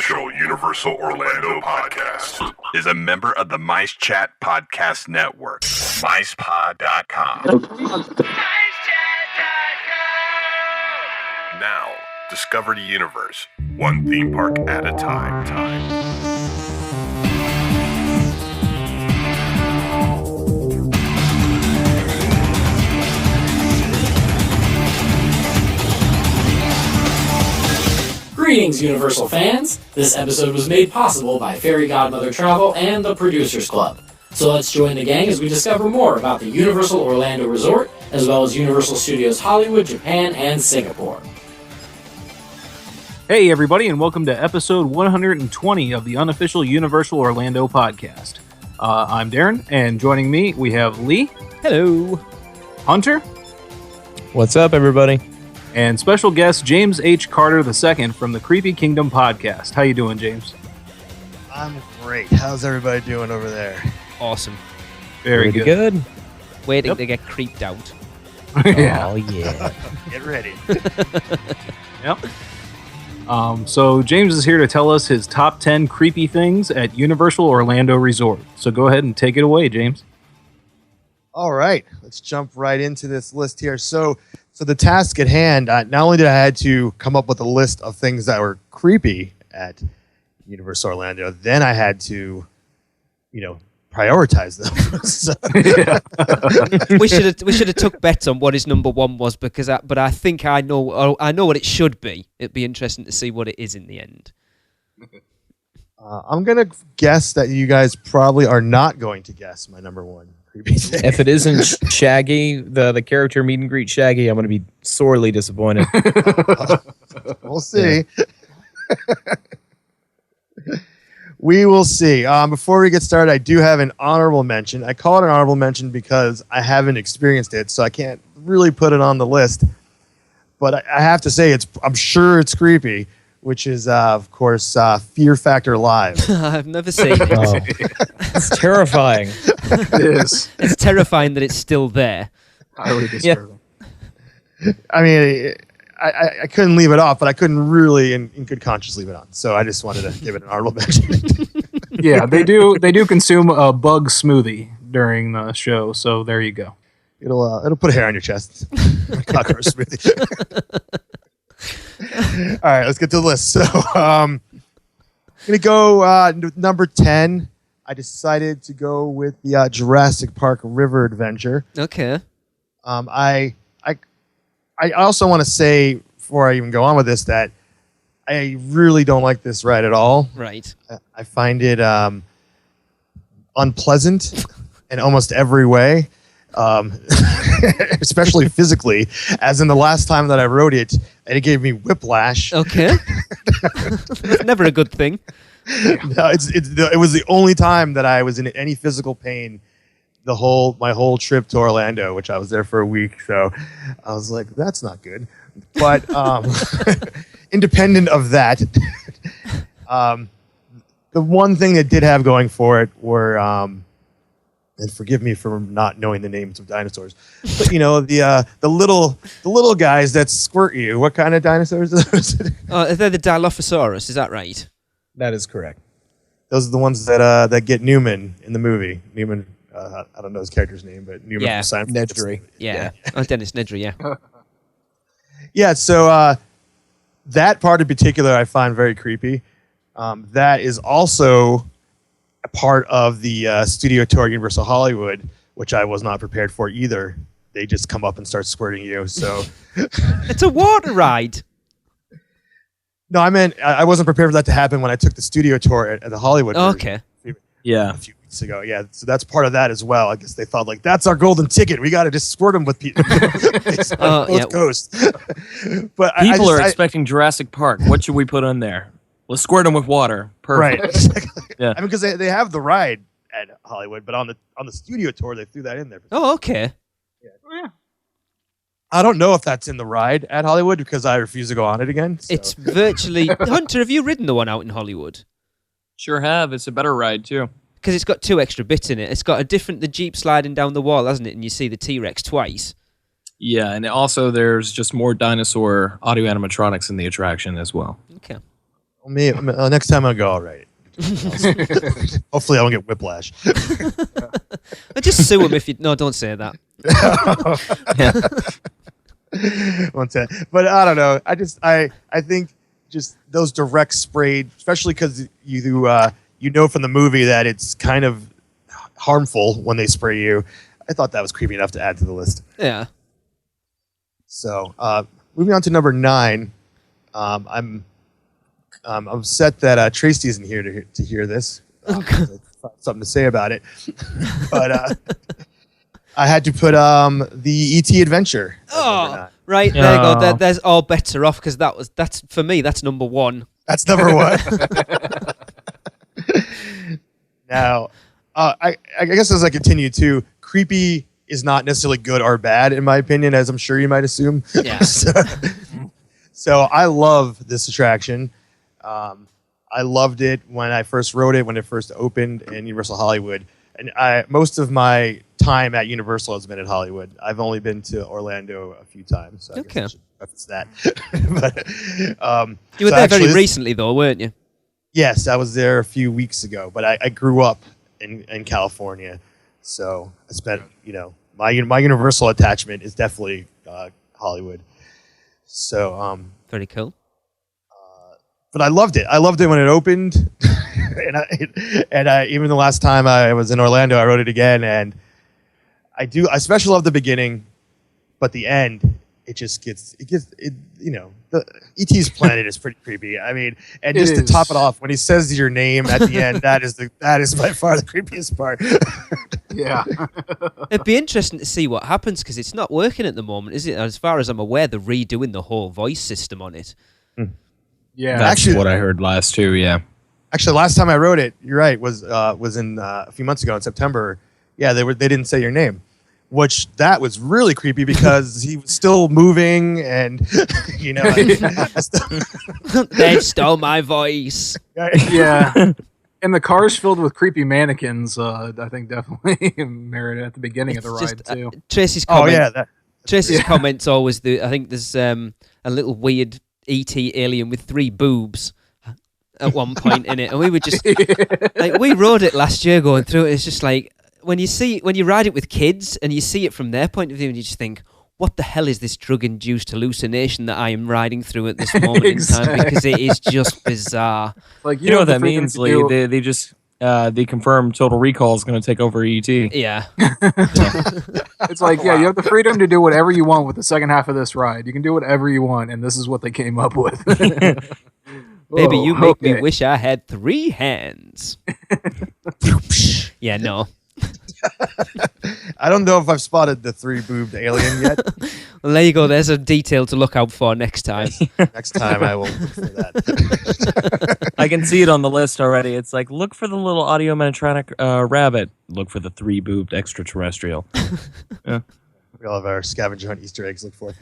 unofficial Universal Orlando podcast is a member of the Mice Chat Podcast Network. MicePod.com. Now, discover the universe, one theme park at a time. Greetings, Universal fans! This episode was made possible by Fairy Godmother Travel and the Producers Club. So let's join the gang as we discover more about the Universal Orlando Resort, as well as Universal Studios Hollywood, Japan, and Singapore. Hey everybody, and welcome to episode 120 of the unofficial Universal Orlando podcast. I'm Darren, and joining me we have Lee. Hello. Hunter. What's up, everybody? And special guest James H. Carter II from the Creepy Kingdom podcast. How you doing, James? I'm great. How's everybody doing over there? Awesome. Very good. Waiting to get creeped out. Yeah. Oh, yeah. Get ready. Yep. So James is here to tell us his top 10 creepy things at Universal Orlando Resort. So go ahead and take it away, James. All right. Let's jump right into this list here. So the task at hand, not only did I had to come up with a list of things that were creepy at Universal Orlando, then I had to, prioritize them. We should have took bets on what his number one was but I think I know what it should be. It'd be interesting to see what it is in the end. I'm gonna guess that you guys probably are not going to guess my number one creepy thing. If it isn't Shaggy, the character meet and greet Shaggy, I'm going to be sorely disappointed. We'll see. We will see. Before we get started, I do have an honorable mention. I call it an honorable mention because I haven't experienced it, so I can't really put it on the list. But I have to say, I'm sure it's creepy, which is, of course, Fear Factor Live. I've never seen it. Oh. It's terrifying. It is. It's terrifying that it's still there. Highly disturbing. I mean, I couldn't leave it off, but I couldn't really, in good conscience, leave it on. So I just wanted to give it an honorable mention. Yeah, they do consume a bug smoothie during the show, so there you go. It'll put a hair on your chest. Cockroach smoothie. All right, let's get to the list. So I'm going to go number 10. I decided to go with the Jurassic Park River Adventure. Okay. I also want to say, before I even go on with this, that I really don't like this ride at all. Right. I find it unpleasant in almost every way, especially physically, as in the last time that I rode it, it gave me whiplash. Okay. Never a good thing. No, it was the only time that I was in any physical pain my whole trip to Orlando, which I was there for a week. So I was like, that's not good. But independent of that, the one thing that did have going for it were, and forgive me for not knowing the names of dinosaurs, but the little guys that squirt you. What kind of dinosaurs are those? They're the Dilophosaurus, is that right? That is correct. Those are the ones that get Newman in the movie. Newman, I don't know his character's name, but Newman Yeah. from Seinfeld. Nedry. Yeah. Oh, Dennis Nedry, yeah. Yeah, so that part in particular I find very creepy. That is also a part of the studio tour at Universal Hollywood, which I was not prepared for either. They just come up and start squirting you. So It's a water ride. no, I meant I wasn't prepared for that to happen when I took the studio tour at the Hollywood. Okay. Yeah. A few weeks ago. Yeah, so that's part of that as well. I guess they thought, like, that's our golden ticket. We got to just squirt them with people. Both coasts. But People are expecting Jurassic Park. What should we put on there? Let's squirt them with water. Perfect. Right. Exactly. Yeah. I mean, because they have the ride at Hollywood, but on the studio tour, they threw that in there. Oh, okay. I don't know if that's in the ride at Hollywood because I refuse to go on it again. So. It's virtually... Hunter, have you ridden the one out in Hollywood? Sure have. It's a better ride, too. Because it's got 2 extra bits in it. It's got the Jeep sliding down the wall, hasn't it? And you see the T-Rex twice. Yeah, and also there's just more dinosaur audio animatronics in the attraction as well. Okay. Next time I'll go, all right. Hopefully I won't get whiplash. Just sue him if you... No, don't say that. Won't say it. But I don't know. I think just those direct sprayed, especially because you know from the movie that it's kind of harmful when they spray you. I thought that was creepy enough to add to the list. Yeah. So moving on to number 9, I'm upset that Tracy isn't here to hear this. Something to say about it, but I had to put the E.T. Adventure. Oh, right, there you go. There's all bets are off because that's for me. That's number 1. That's number 1. Now, I guess as I continue too, creepy is not necessarily good or bad in my opinion, as I'm sure you might assume. Yeah. So I love this attraction. I loved it when I first wrote it, when it first opened in Universal Hollywood. And most of my time at Universal has been in Hollywood. I've only been to Orlando a few times. So I guess I should preface that. But, you were there very recently, though, weren't you? Yes, I was there a few weeks ago. But I grew up in California. So I spent, my Universal attachment is definitely Hollywood. So very cool. But I loved it. I loved it when it opened, and I even the last time I was in Orlando, I wrote it again, and I especially love the beginning, but the end, the E.T.'s planet is pretty creepy. I mean, and just to top it off, when he says your name at the end, that is by far the creepiest part. Yeah. It'd be interesting to see what happens because it's not working at the moment, is it? As far as I'm aware, they're redoing the whole voice system on it. Yeah, that's what I heard last too. Yeah, actually, last time I wrote it, you're right, was in a few months ago in September. Yeah, they didn't say your name, which that was really creepy because he was still moving and they stole my voice. Yeah. And the cars filled with creepy mannequins, I think definitely merited at the beginning of the ride too. Tracy's comment. Oh yeah, Tracy's comment's always I think there's a little weird E.T. alien with 3 boobs at one point in it, and we were just like, we rode it last year going through it. It's just like when you ride it with kids and you see it from their point of view, and you just think, what the hell is this drug-induced hallucination that I am riding through at this moment in time? Because it is just bizarre. Like you know what that means, Lee? They just they confirmed Total Recall is going to take over ET. Yeah. It's like, yeah, you have the freedom to do whatever you want with the second half of this ride. You can do whatever you want, and this is what they came up with. Baby, you make me wish I had 3 hands. Yeah, no. I don't know if I've spotted the 3-boobed alien yet. Well, there you go. There's a detail to look out for next time. Next time I will look for that. I can see it on the list already. It's like, look for the little audio animatronic rabbit. Look for the 3-boobed extraterrestrial. Yeah. We all have our scavenger hunt Easter eggs to look for.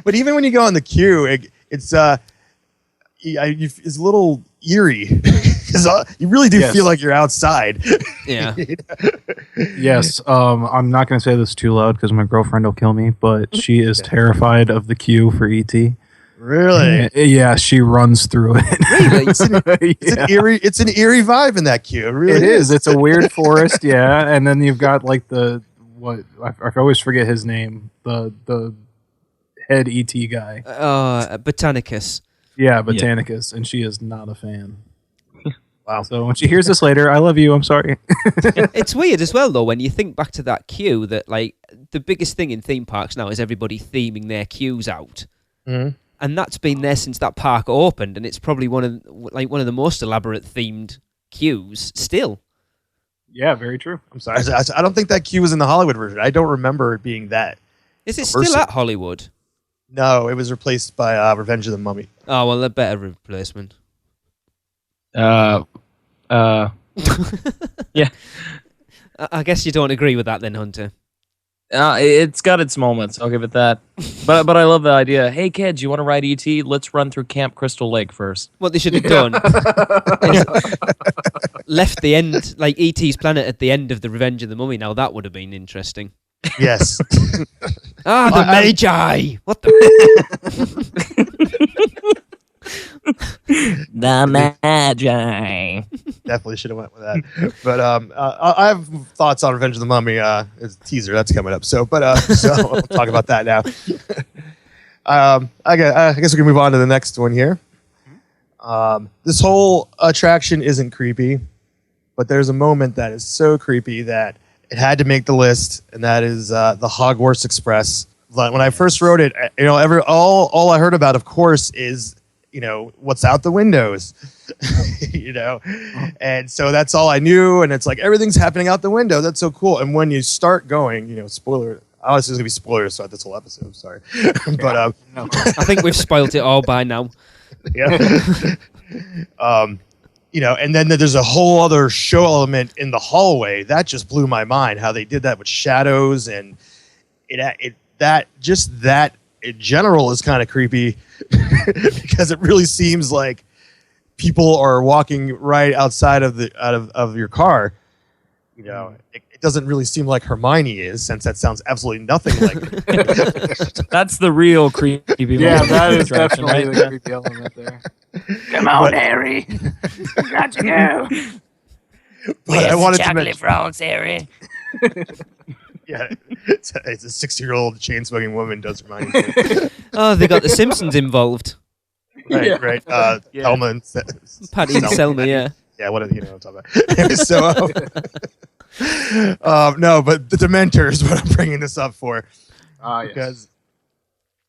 But even when you go on the queue, it's a little eerie. You really do feel like you're outside. Yeah. Yes. I'm not going to say this too loud because my girlfriend will kill me, but she is terrified of the queue for ET. Really? Yeah, she runs through it. Really? It's an eerie vibe in that queue. It really is. It's a weird forest, yeah. And then you've got like I always forget his name. The head ET guy. Botanicus. Yeah, Botanicus, and she is not a fan. Wow. So when she hears this later, I love you. I'm sorry. It's weird as well, though, when you think back to that queue, that like the biggest thing in theme parks now is everybody theming their queues out. Mm-hmm. And that's been there since that park opened, and it's probably one of the most elaborate themed queues still. Yeah, very true. I'm sorry. I don't think that queue was in the Hollywood version. I don't remember it being that. Is it still at Hollywood? No, it was replaced by Revenge of the Mummy. Oh, well, a better replacement. Yeah. I guess you don't agree with that then, Hunter. It's got its moments. I'll give it that. But I love the idea. Hey, kids, you want to ride ET? Let's run through Camp Crystal Lake first. What they should have done is left the end, like ET's planet at the end of the Revenge of the Mummy. Now, that would have been interesting. Yes. The Magi! What the... The Magi. Definitely should have went with that. But I have thoughts on Revenge of the Mummy. It's a teaser that's coming up. So we'll talk about that now. I guess we can move on to the next one here. This whole attraction isn't creepy, but there's a moment that is so creepy that it had to make the list, and that is the Hogwarts Express. When I first wrote it, all I heard about, of course, is what's out the windows, and so that's all I knew. And it's like everything's happening out the window. That's so cool. And when you start going, spoiler. Oh, this is gonna be spoilers throughout this whole episode. Sorry, but I think we've spoiled it all by now. Yeah. And then there's a whole other show element in the hallway that just blew my mind. How they did that with shadows, and that in general is kind of creepy because it really seems like people are walking right outside of your car. It doesn't really seem like Hermione is, since that sounds absolutely nothing like her. That's the real creepy. Yeah, that is attraction, definitely right? the creepy element there. Come on, Harry. Got to go. But I wanted to mention, frogs, Harry. yeah, it's a 60-year-old chain-smoking woman does Hermione. Oh, they got the Simpsons involved. Right. Yeah. Thelma and Patty and Selma, yeah. Yeah, what I'm talking about. So, no, but the Dementors is what I'm bringing this up for, Yes.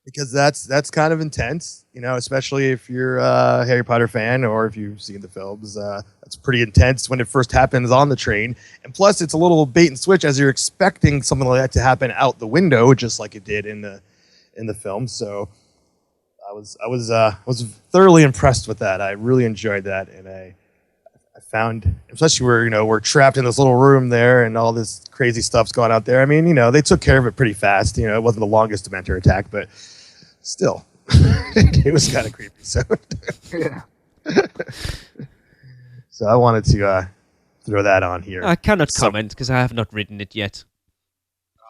because that's kind of intense, especially if you're a Harry Potter fan or if you've seen the films. That's pretty intense when it first happens on the train, and plus it's a little bait and switch as you're expecting something like that to happen out the window, just like it did in the film. So I was thoroughly impressed with that. I really enjoyed that, and I found, especially where we're trapped in this little room there and all this crazy stuff's going out there. I mean, they took care of it pretty fast. It wasn't the longest Dementor attack, but still, it was kind of creepy. So, Yeah. so I wanted to throw that on here. I cannot comment because I have not written it yet.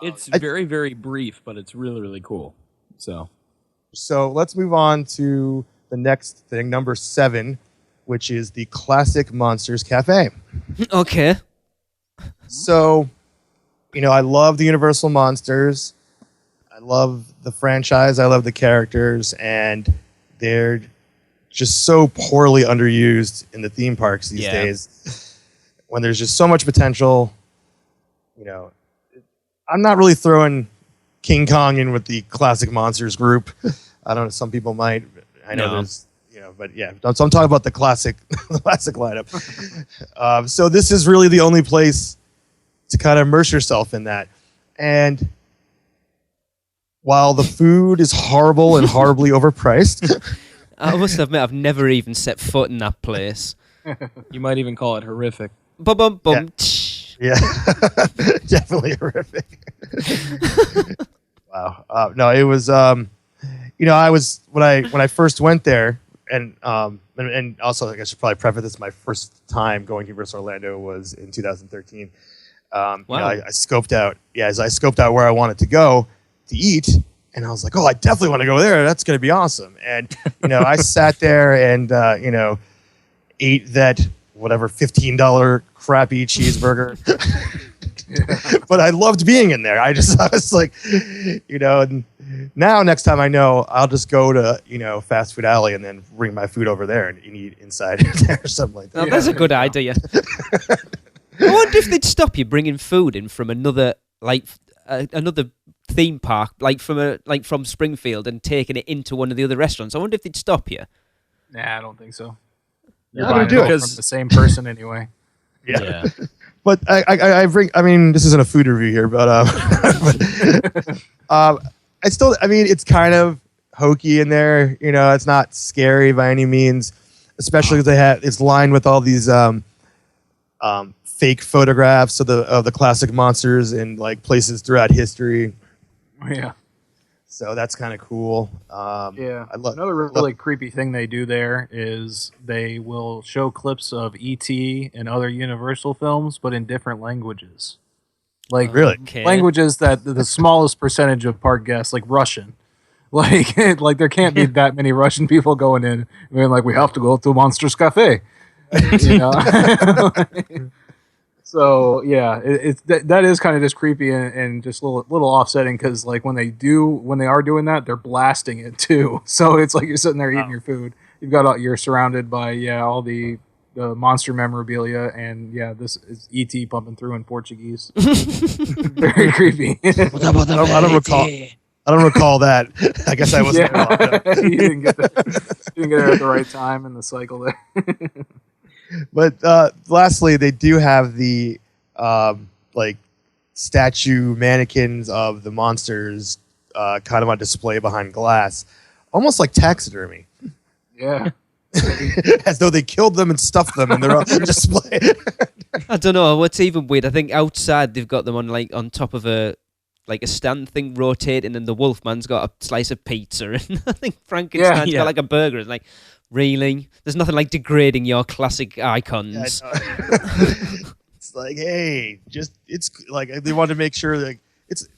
It's very, very brief, but it's really, really cool. So let's move on to the next thing, number 7, which is the Classic Monsters Cafe. Okay. So, I love the Universal Monsters. I love the franchise. I love the characters, and they're just so poorly underused in the theme parks these days. When there's just so much potential, I'm not really throwing King Kong in with the Classic Monsters group. I don't know. Some people might. I know there's. But yeah, so I'm talking about the classic lineup. So this is really the only place to kind of immerse yourself in that. And while the food is horrible and horribly overpriced, I must admit, I've never even set foot in that place. You might even call it horrific. Bum bum bum. Yeah. yeah, definitely horrific. Wow. No, it was. I was when I first went there. And also, I should probably preface this: my first time going to Universal Orlando was in 2013. Wow. I scoped out, as I scoped out where I wanted to go to eat, and I was like, "Oh, I definitely want to go there. That's going to be awesome." And I sat there and ate that whatever $15 crappy cheeseburger. But I loved being in there. I was like, and now next time I know, I'll just go to, Fast Food Alley and then bring my food over there and eat inside there or something like that. Oh, that's a good idea. I wonder if they'd stop you bringing food in from another theme park, from Springfield, and taking it into one of the other restaurants. I wonder if they'd stop you. Nah, I don't think so. You're You're buying gonna do it it. from the same person anyway. Yeah. But I mean, this isn't a food review here, but it's kind of hokey in there. It's not scary by any means, especially because it's lined with all these fake photographs of the classic monsters in like places throughout history. Yeah. So that's kind of cool. Yeah. I Another really creepy thing they do there is they will show clips of E.T. and other Universal films, but in different languages. Like Really? Okay. languages that the smallest percentage of park guests, like Russian. Like, like there can't be that many Russian people going in. I mean, like we have to go to Monsters Cafe. You know. So yeah, that is kind of just creepy and just a little offsetting because like when they are doing that, they're blasting it too. So it's like you're sitting there eating your food. You're surrounded by all the monster memorabilia and this is ET pumping through in Portuguese. Very creepy. I don't recall that. I guess I wasn't. You didn't get there at the right time in the cycle there. But lastly, they do have the like statue mannequins of the monsters kind of on display behind glass, almost like taxidermy. Yeah. As though they killed them and stuffed them and they're on display. I don't know what's even weird. I think outside they've got them on top of a stand thing rotating, and the Wolfman's got a slice of pizza, and I think Frankenstein's got like a burger. It's like, really? There's nothing like degrading your classic icons. It's like, hey, it's like they want to make sure that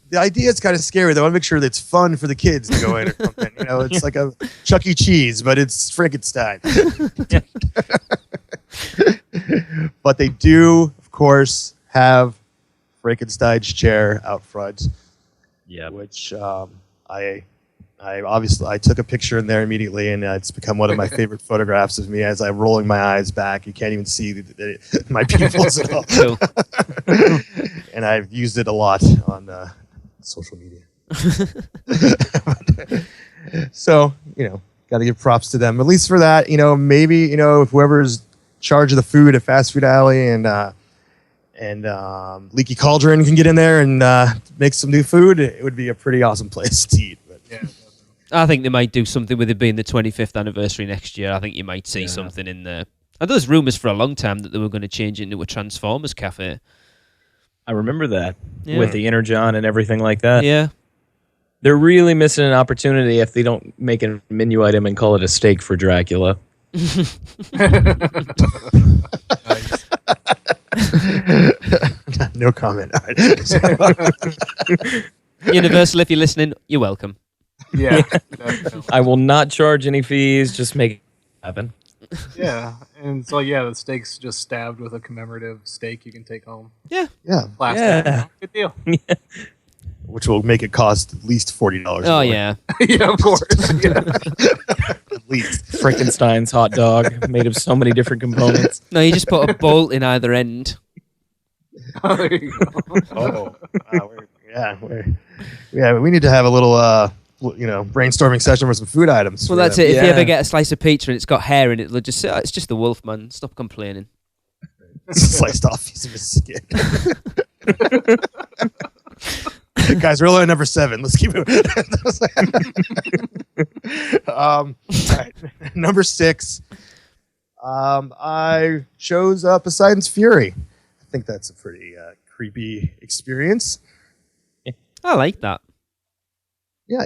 the idea is kind of scary. They want to make sure that it's fun for the kids to go in or something. You know, it's like a Chuck E. Cheese, but it's Frankenstein. But they do, of course, have Frankenstein's chair out front. Yeah. Which I obviously took a picture in there immediately, and it's become one of my favorite photographs of me as I'm rolling my eyes back. You can't even see my pupils at all. Cool. And I've used it a lot on social media. So, got to give props to them, at least for that. Maybe, if whoever's in charge of the food at Fast Food Alley and Leaky Cauldron can get in there and make some new food, it would be a pretty awesome place to eat. But, yeah. I think they might do something with it being the 25th anniversary next year. I think you might see something in there. And there was rumours for a long time that they were going to change it into a Transformers cafe. I remember that with the Energon and everything like that. Yeah. They're really missing an opportunity if they don't make a menu item and call it a steak for Dracula. No comment. Universal, if you're listening, you're welcome. Yeah. I will not charge any fees. Just make it happen. Yeah. And so, the steak's just stabbed with a commemorative steak you can take home. Yeah. Yeah. Plastic. Yeah. Good deal. Which will make it cost at least $40. Oh, more. yeah. Yeah, of course. Yeah. At least. Frankenstein's hot dog made of so many different components. No, you just put a bolt in either end. Oh, there you go. We need to have a little brainstorming session for some food items. Well, that's it. If you ever get a slice of pizza and it's got hair in it, they'll just say, it's just the Wolfman. Stop complaining. Sliced off piece of his skin. Guys, we're only at number 7. Let's keep moving. All right. Number 6. I chose Poseidon's Fury. I think that's a pretty creepy experience. I like that. Yeah,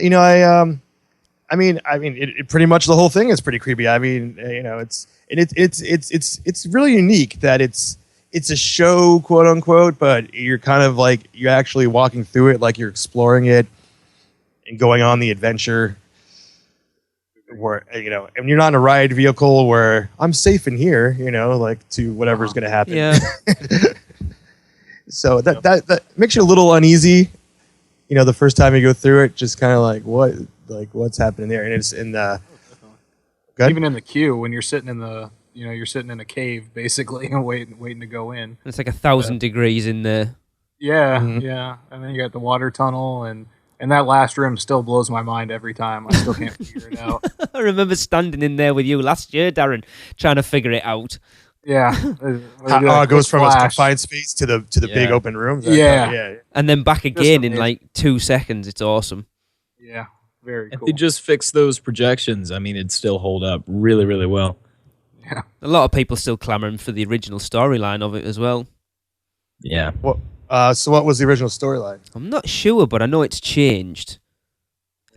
I mean, it pretty much the whole thing is pretty creepy. I mean, it's really unique that it's a show, quote unquote, but you're kind of like you're actually walking through it, like you're exploring it and going on the adventure. Where and you're not in a ride vehicle where I'm safe in here, like to whatever's going to happen. Yeah. So that makes you a little uneasy. The first time you go through it, just kind of like what's happening there, and it's in the even in the queue when you're sitting in the you're sitting in a cave basically and waiting to go in. It's like 1,000 degrees in there. Yeah, yeah, and then you got the water tunnel and that last room still blows my mind every time. I still can't figure it out. I remember standing in there with you last year, Darren, trying to figure it out. Yeah, it goes from a confined space to the big open room. Yeah, and then back again in like 2 seconds. It's awesome. Yeah, very cool. If they just fix those projections, I mean, it'd still hold up really, really well. Yeah, a lot of people still clamoring for the original storyline of it as well. Yeah. So what was the original storyline? I'm not sure, but I know it's changed.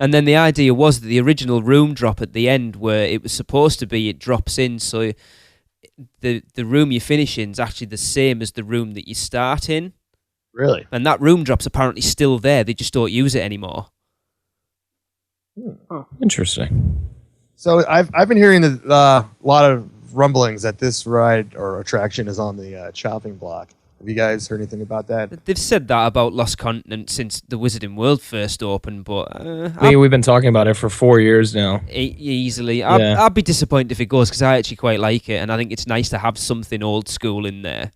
And then the idea was that the original room drop at the end, where it was supposed to be, it drops in, so the room you finish in is actually the same as the room that you start in. Really? And that room drop's apparently still there. They just don't use it anymore. Interesting. So I've been hearing a lot of rumblings that this ride or attraction is on the chopping block. Have you guys heard anything about that? They've said that about Lost Continent since the Wizarding World first opened, but We've been talking about it for 4 years now. easily. Yeah. I'd be disappointed if it goes because I actually quite like it, and I think it's nice to have something old school in there.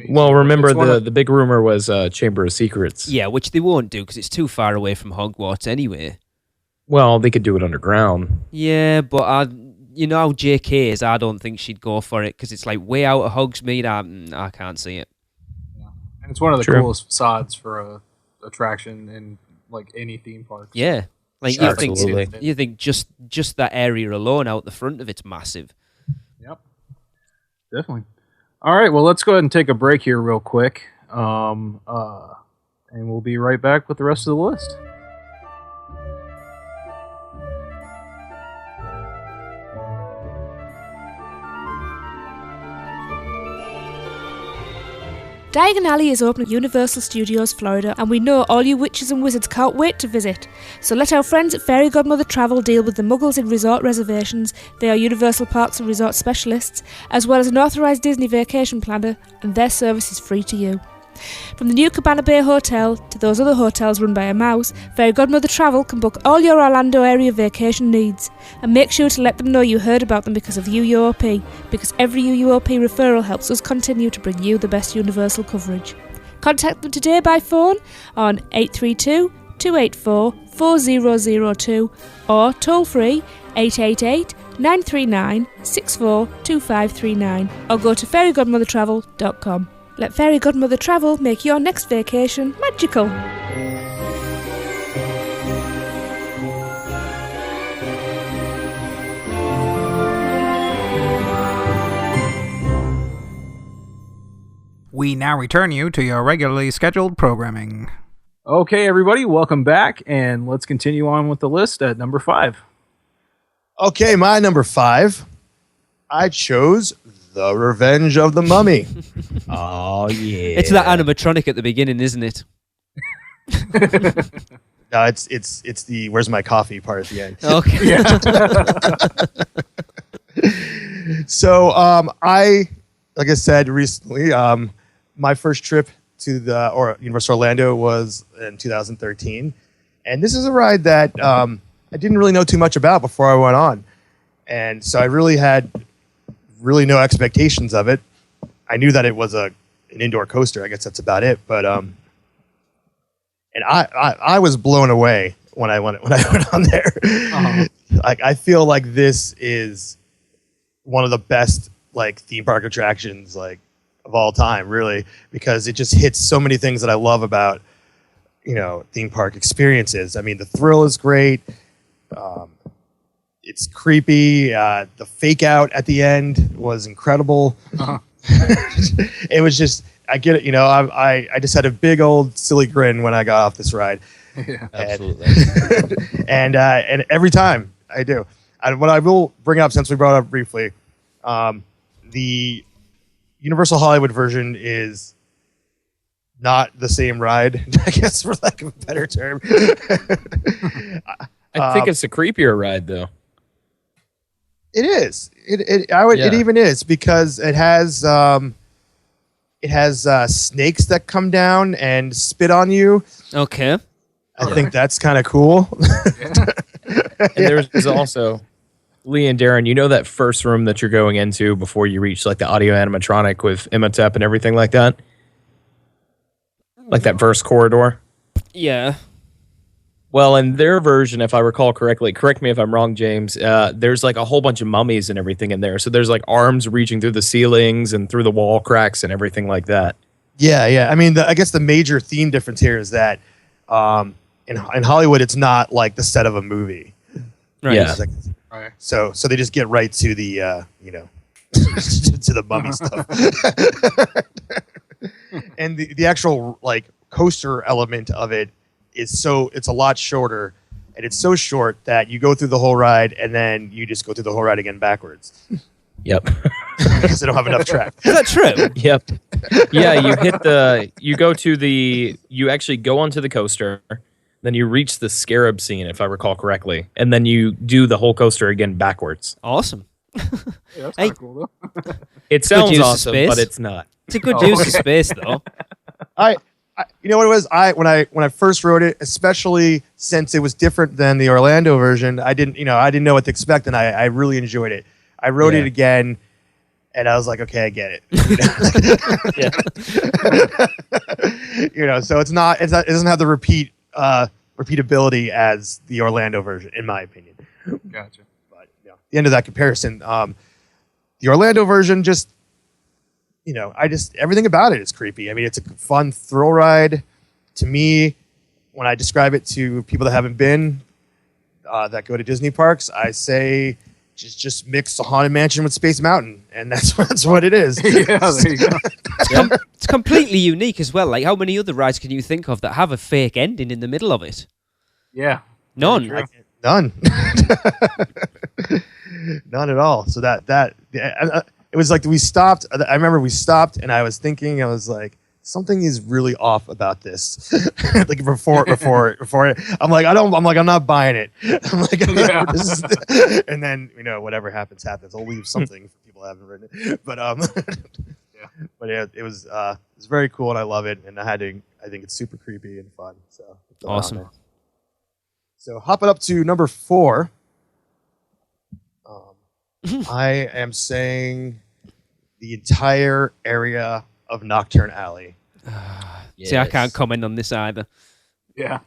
Well, remember It's one of- the big rumor was Chamber of Secrets. Yeah, which they won't do because it's too far away from Hogwarts anyway. Well, they could do it underground. Yeah, but you know how JK is. I don't think she'd go for it because it's like way out of Hogsmeade. I can't see it. And it's one of the True. coolest facades for a attraction in like any theme park. Yeah, like Sure, you think absolutely. you think just that area alone out the front of it's massive. Yep. Definitely. All right, well, let's go ahead and take a break here real quick. And we'll be right back with the rest of the list. Diagon Alley is open at Universal Studios Florida, and we know all you witches and wizards can't wait to visit. So let our friends at Fairy Godmother Travel deal with the muggles in resort reservations. They are Universal Parks and Resort specialists, as well as an authorised Disney vacation planner, and their service is free to you. From the new Cabana Bay Hotel to those other hotels run by a mouse, Fairy Godmother Travel can book all your Orlando area vacation needs. And make sure to let them know you heard about them because of UUOP, because every UUOP referral helps us continue to bring you the best Universal coverage. Contact them today by phone on 832 284 4002 or toll free 888 939 642539 or go to fairygodmothertravel.com. Let Fairy Godmother Travel make your next vacation magical. We now return you to your regularly scheduled programming. Okay, everybody, welcome back, and let's continue on with the list at number 5. Okay, my number 5. I chose The Revenge of the Mummy. Oh, yeah. It's that animatronic at the beginning, isn't it? No, it's the "Where's my coffee" part at the end. Okay. So, like I said recently, my first trip to the Universal Orlando was in 2013, and this is a ride that I didn't really know too much about before I went on, and so I really had no expectations of it. I knew that it was an indoor coaster. I guess that's about it. But and I was blown away when I went on there. Uh-huh. Like, I feel like this is one of the best like theme park attractions like of all time, really, because it just hits so many things that I love about theme park experiences. I mean, the thrill is great. It's creepy. The fake out at the end was incredible. Uh-huh. It was just, I get it. I just had a big old silly grin when I got off this ride. Yeah. Absolutely. And every time I do. And what I will bring up, since we brought it up briefly, the Universal Hollywood version is not the same ride, I guess, for lack of a better term. I think it's a creepier ride, though. It is. It even is, because it has snakes that come down and spit on you. Okay. I think that's kind of cool. And there's also, Lee and Darren, you know that first room that you're going into before you reach like the audio animatronic with Imhotep and everything like that? Like that first corridor? Yeah. Well, in their version, if I recall correctly, correct me if I'm wrong, James, there's like a whole bunch of mummies and everything in there. So there's like arms reaching through the ceilings and through the wall cracks and everything like that. Yeah. I mean, I guess the major theme difference here is that in Hollywood, it's not like the set of a movie. Right. Yeah. It's like, Right. so they just get right to the to the mummy stuff. And the actual like coaster element of it is it's a lot shorter, and it's so short that you go through the whole ride and then you just go through the whole ride again backwards Yep. because they don't have enough track. Is that true? Yep. Yeah, you actually go onto the coaster. Then you reach the scarab scene, if I recall correctly, and then you do the whole coaster again backwards. Awesome. Yeah, that's Hey. kind of cool though. It good sounds use of awesome, space. but it's not. It's a good use of space, though. You know what it was? When I first wrote it, especially since it was different than the Orlando version, I didn't know what to expect, and I really enjoyed it. I wrote it again, and I was like, okay, I get it. So it doesn't have the repeatability as the Orlando version, in my opinion. Gotcha. But at the end of that comparison, the Orlando version just. Everything about it is creepy. I mean, it's a fun thrill ride. To me, when I describe it to people that haven't been, that go to Disney parks, I say just mix a Haunted Mansion with Space Mountain, and that's what it is. Yeah, there you go. It's completely unique as well. Like, how many other rides can you think of that have a fake ending in the middle of it? Yeah. None. None. None at all. So it was like we stopped. I remember we stopped, and I was thinking, I was like, something is really off about this. Like before it, I'm like, I'm not buying it. I'm like, and then whatever happens. I'll leave something for people who haven't written it. But but yeah, it was very cool, and I love it. And I think it's super creepy and fun. So Awesome. So hopping up to number 4. I am saying the entire area of Nocturne Alley. See, I can't comment on this either. Yeah.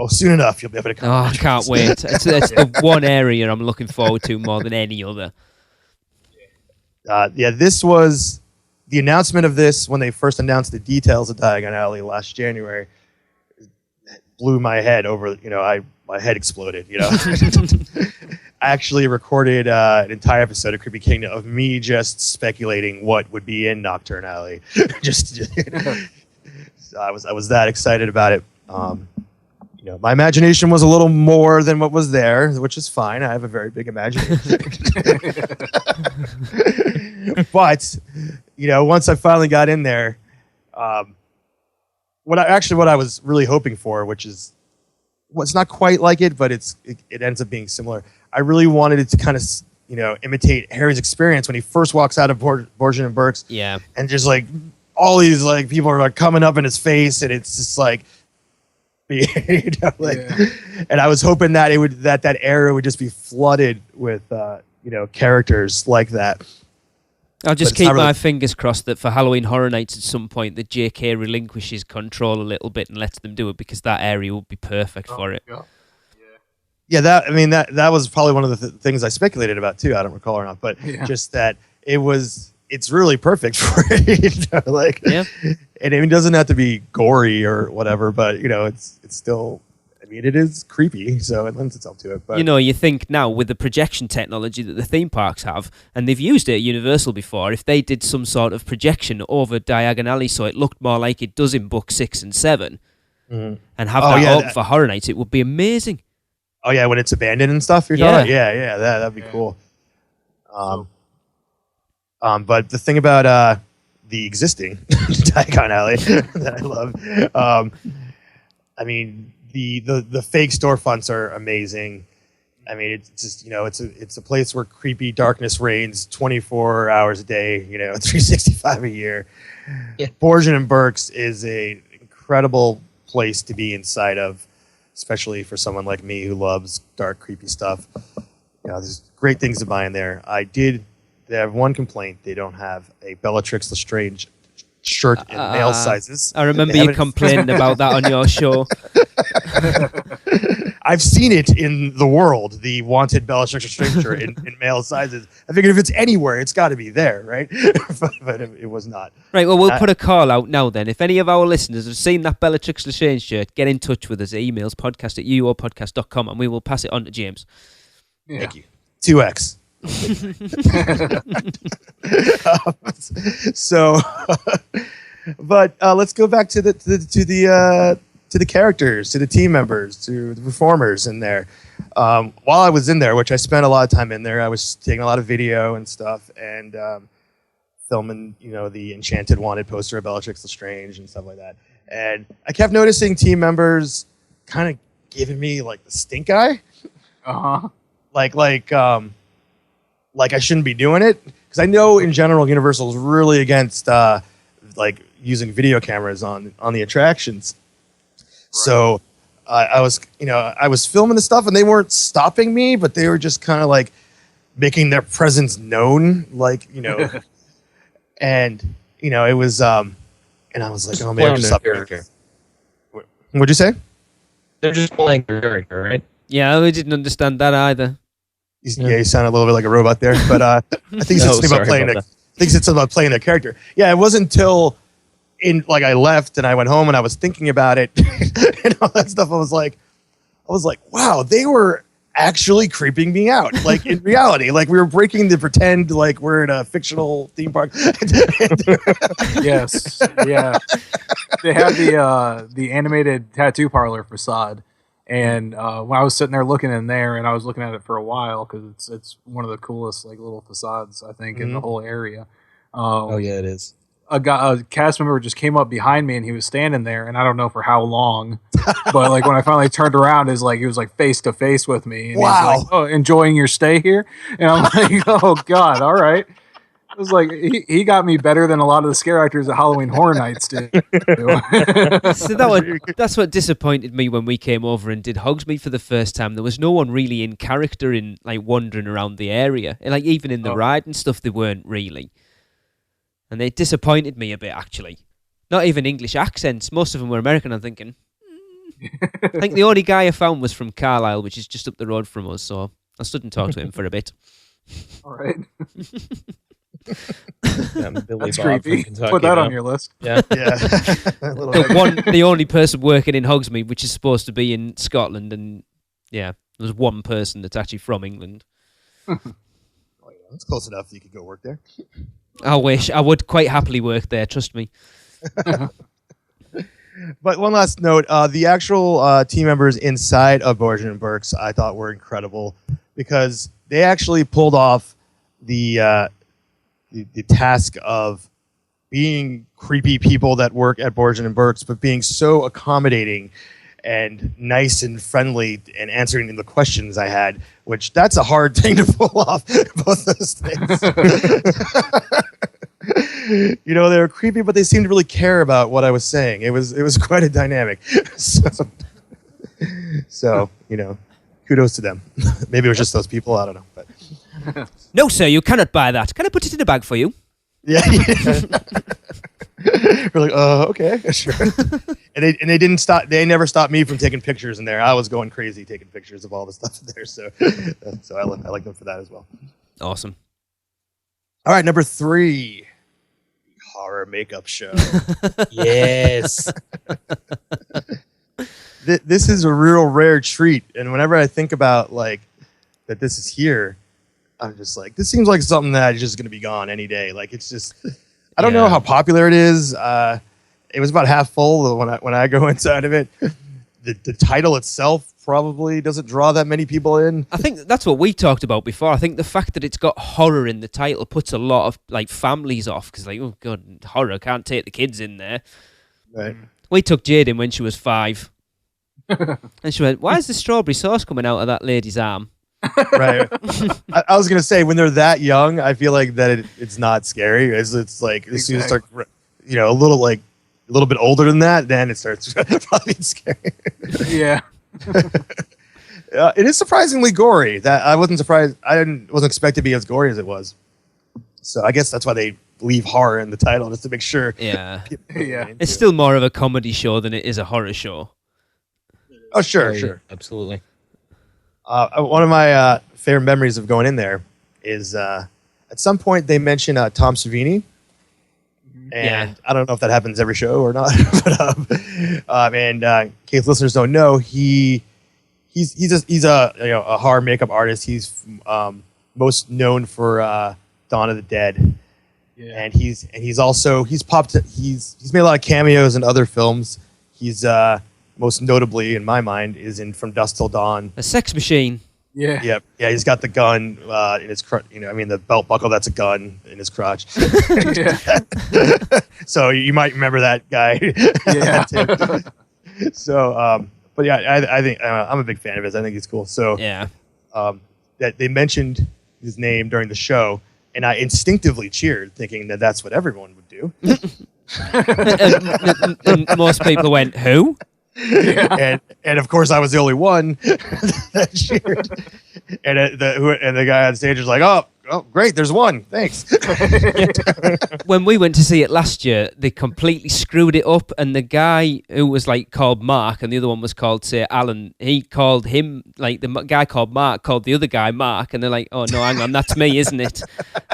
Soon enough you'll be able to Oh, comment. I can't wait. It's the one area I'm looking forward to more than any other. This was the announcement of this when they first announced the details of Diagon Alley last January. It blew my head over. My head exploded. I actually recorded an entire episode of Creepy Kingdom of me just speculating what would be in Nocturne Alley. So I was that excited about it. My imagination was a little more than what was there, which is fine. I have a very big imagination. But once I finally got in there, what I was really hoping for, which is it's not quite like it, but it ends up being similar. I really wanted it to kind of imitate Harry's experience when he first walks out of Borgia and Burke's. Yeah. And just like all these like people are like coming up in his face, and it's just like, and I was hoping that that area would just be flooded with characters like that. I'll just keep my fingers crossed that for Halloween Horror Nights at some point the JK relinquishes control a little bit and lets them do it, because that area would be perfect for it. Yeah, that was probably one of the things I speculated about too. I don't recall or not, but just that it's really perfect for it. And it doesn't have to be gory or whatever, but it's still. I mean, it is creepy, so it lends itself to it. But you think now with the projection technology that the theme parks have, and they've used it at Universal before, if they did some sort of projection over Diagon Alley so it looked more like it does in Book 6 and 7, and have open for Horror Nights, it would be amazing. Oh yeah, when it's abandoned and stuff. You're talking about? Yeah, that'd be cool. But the thing about the existing Diagon Alley that I love, I mean, the fake storefronts are amazing. I mean, it's just it's a place where creepy darkness reigns 24 hours a day, 365 a year. Yeah. Borgia and Burke's is a incredible place to be inside of, especially for someone like me who loves dark, creepy stuff. There's great things to buy in there. They have one complaint. They don't have a Bellatrix Lestrange shirt in male sizes. I remember you complaining about that on your show. I've seen it in the world, the wanted Bellatrix Lestrange shirt in male sizes. I figured if it's anywhere, it's got to be there, right? but it was not. Right, well, we'll put a call out now then. If any of our listeners have seen that Bellatrix Lestrange shirt, get in touch with us at emails podcast@uuopodcast.com, and we will pass it on to James. Yeah. Thank you. 2X. But let's go back to the characters, to the team members, to the performers in there. While I was in there, which I spent a lot of time in there, I was taking a lot of video and stuff, and filming, the Enchanted Wanted poster of Bellatrix Lestrange and stuff like that. And I kept noticing team members kind of giving me like the stink eye. Uh-huh. Like I shouldn't be doing it, because I know in general Universal is really against like using video cameras on the attractions. Right. So I was filming the stuff and they weren't stopping me, but they were just kind of like making their presence known, like, and it was and I was like, oh man, just character. What'd you say? They're just playing their character, right? Yeah, we didn't understand that either. Yeah, he sounded a little bit like a robot there, but I think he said something about playing. I think he said something about playing their character. Yeah, it wasn't until I left and I went home and I was thinking about it and all that stuff. I was like, wow, they were actually creeping me out. Like in reality, like we were breaking the pretend like we're in a fictional theme park. Yes, yeah. They had the animated tattoo parlor facade. And when I was sitting there looking in there, and I was looking at it for a while because it's one of the coolest like little facades I think in the whole area. Oh yeah, it is. A cast member just came up behind me and he was standing there, and I don't know for how long, but like when I finally turned around, he was like face to face with me. And wow! He's like, oh, enjoying your stay here? And I'm like, oh god, all right. It was like he got me better than a lot of the scare actors at Halloween Horror Nights did. So that's what disappointed me when we came over and did Hogsmeade for the first time. There was no one really in character in like wandering around the area, and like even in the ride and stuff, they weren't really. And they disappointed me a bit actually. Not even English accents. Most of them were American. I'm thinking. I think the only guy I found was from Carlisle, which is just up the road from us. So I stood and talked to him for a bit. All right. That's creepy. Put that on your list. Yeah. The only person working in Hogsmeade, which is supposed to be in Scotland, and yeah, there's one person that's actually from England. That's close enough that you could go work there. I wish. I would quite happily work there, trust me. But one last note, the actual team members inside of Borges and Burks I thought were incredible, because they actually pulled off the task of being creepy people that work at Borges and Burks, but being so accommodating and nice and friendly and answering the questions I had, which that's a hard thing to pull off, both those things. They were creepy, but they seemed to really care about what I was saying. It was quite a dynamic. So kudos to them. Maybe it was just those people. I don't know. But no, sir, you cannot buy that. Can I put it in a bag for you? Yeah. We're like, okay, sure. And they didn't stop. They never stopped me from taking pictures in there. I was going crazy taking pictures of all the stuff in there. So I like them for that as well. Awesome. All right, number 3, horror makeup show. Yes. This is a real rare treat, and whenever I think about like that this is here, I'm just like, this seems like something that is just going to be gone any day. Like it's just, I don't know how popular it is. It was about half full when I go inside of it. The title itself probably doesn't draw that many people in. I think that's what we talked about before. I think the fact that it's got horror in the title puts a lot of like families off, because like, oh god, horror, can't take the kids in there. Right. We took Jade in when she was 5. And she went, why is the strawberry sauce coming out of that lady's arm? Right. I was going to say, when they're that young, I feel like that it's not scary. It's like, as soon as you start, a little bit older than that, then it starts probably scary. Yeah. It is surprisingly gory. That I wasn't surprised. Wasn't expected to be as gory as it was. So I guess that's why they leave horror in the title, just to make sure. Yeah. Yeah. It's still more of a comedy show than it is a horror show. Oh, sure. Absolutely. One of my favorite memories of going in there is at some point they mention Tom Savini. And I don't know if that happens every show or not. But in case listeners don't know, he's a horror makeup artist. He's most known for Dawn of the Dead. Yeah. And he's made a lot of cameos in other films. He's most notably, in my mind, is in From Dusk Till Dawn. A sex machine. Yeah. Yep. Yeah, he's got the gun in his the belt buckle, that's a gun in his crotch. Yeah. So you might remember that guy. Yeah. So, but yeah, I think I'm a big fan of his. I think he's cool. So Yeah. that they mentioned his name during the show, and I instinctively cheered, thinking that that's what everyone would do. And most people went, who? And of course I was the only one that cheered. And the guy on stage was like, "Oh, great! There's one. Thanks." When we went to see it last year, they completely screwed it up, and the guy who was like called Mark, and the other one was called, say, Alan. He called him like the guy called Mark called the other guy Mark, and they're like, "Oh no, hang on, that's me, isn't it?"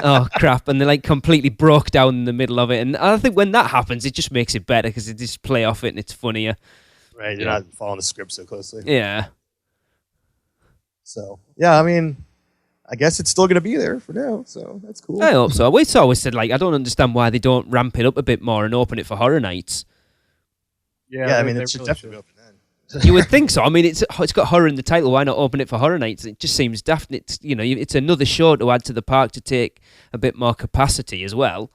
Oh crap! And they like completely broke down in the middle of it, and I think when that happens, it just makes it better because they just play off it and it's funnier. Right, you're not following the script so closely. Yeah. So yeah, I mean, I guess it's still going to be there for now, so that's cool. I hope so. We always said, like, I don't understand why they don't ramp it up a bit more and open it for horror nights. Yeah, I mean, it should definitely open then. You would think so. I mean, it's got horror in the title. Why not open it for horror nights? It just seems daft. It's another show to add to the park to take a bit more capacity as well.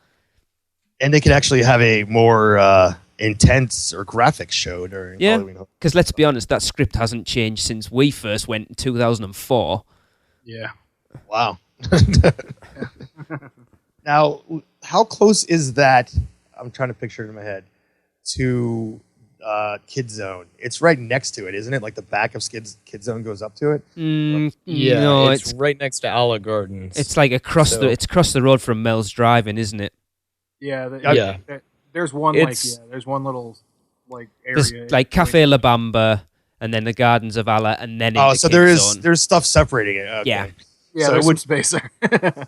And they could actually have a more intense or graphic show during Halloween. Because let's be honest, that script hasn't changed since we first went in 2004. Yeah. Wow. Now, how close is that? I'm trying to picture it in my head to Kid Zone. It's right next to it, isn't it? Like the back of Kid Zone goes up to it. Yeah, no, it's right next to Olive Gardens. It's like across the road from Mel's Drive-In, isn't it? Yeah. There's one there's one little like area. There's like Cafe La Bamba, and then the Gardens of Allah, and then so there's stuff separating it. Okay. Yeah. Yeah, so there's some space there.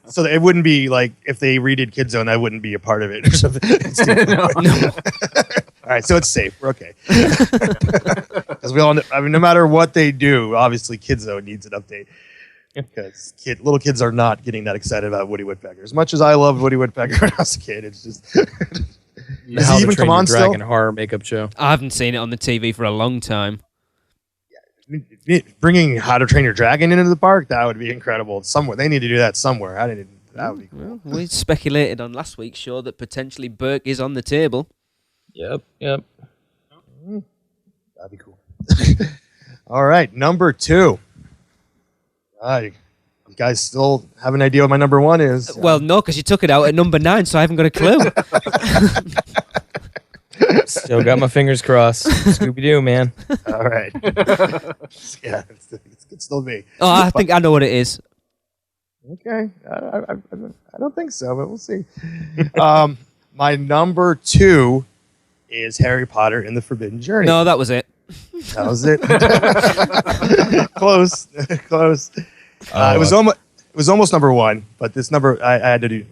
So it wouldn't be like if they redid Kid Zone, that wouldn't be a part of it or something. No. All right, so it's safe. We're okay. Because we all know, I mean, no matter what they do, obviously Kid Zone needs an update. Because little kids are not getting that excited about Woody Woodpecker. As much as I loved Woody Woodpecker when I was a kid, it's just... Does he even come on still? Dragon horror makeup show. I haven't seen it on the TV for a long time. Bringing How to Train Your Dragon into the park, that would be incredible. Somewhere they need to do that somewhere. That would be cool. Well, we speculated on last week's show that potentially Burke is on the table. Yep. That'd be cool. All right, number 2. You guys still have an idea what my number 1 is? Well, no, because you took it out at number 9, so I haven't got a clue. Still got my fingers crossed. Scooby-Doo, man. All right. Yeah, it could still be. Oh, I think I know what it is. Okay. I don't think so, but we'll see. My number 2 is Harry Potter and the Forbidden Journey. No, that was it. That was it. Close. It was almost number 1, but this number I had to do.